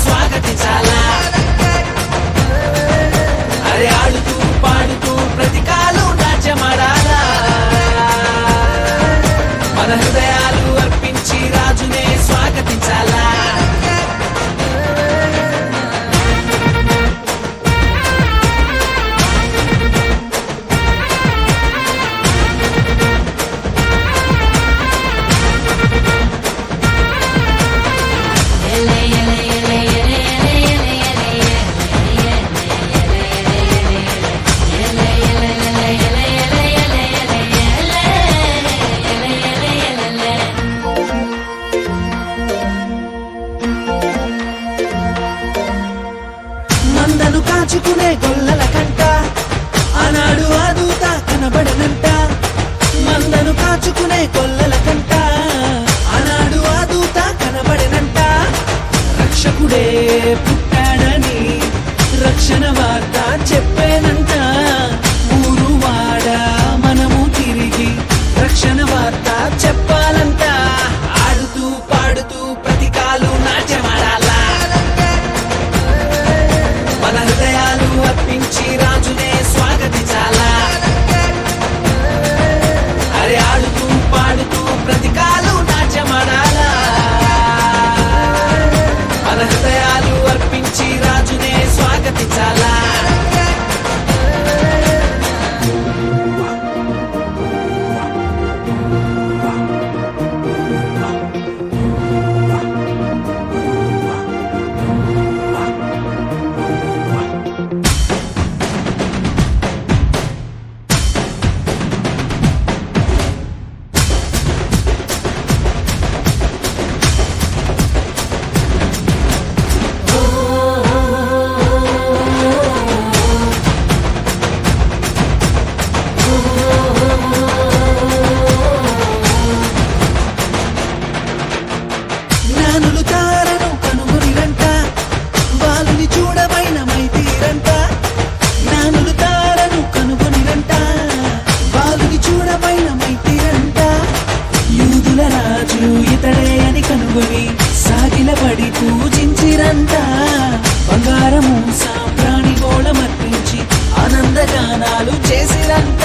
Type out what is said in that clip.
స్వాగతించాలా అరే ఆడుతూ పాడుతూ ప్రతికాలు నాట్యమాడాలా మన హృదయాలు అర్పించి రాజునే స్వాగతించాలా మందను కాచుకునే గొల్లల కంట ఆనాడు ఆ దూత కనబడనంట మందను కాచుకునే గొల్లల కంట ఆనాడు ఆ దూత కనబడనంట రక్షకుడే పుట్టాడని రక్షణ వార్త చెప్పేనంట ఊరు వాడ మనము తిరిగి రక్షణ వార్త చెప్పాలంట ఆడుతూ పాడుతూ ప్రతికాలు నాట్యమాడాలా మన హృదయాలు అర్పించి రాజునే స్వాగతించాలా అరే ఆడుతూ పాడుతూ ప్రతికాలు నాట్యమాడాలా మన హృదయాలు అర్పించి రాజునే స్వాగతించాలా జ్ఞానులు తారను కనుగొనిరంట బాలుని చూడబైన మైతీరంట జ్ఞానులు తారను కనుగొనిరంట బాలుని చూడబైన మైతీరంట యూదుల రాజు ఇతడే అని కనుగొని సాగిలపడి పూజించిరంట బంగారము సాంబ్రాణి గోళమర్పించి ఆనందగానాలు చేసిరంట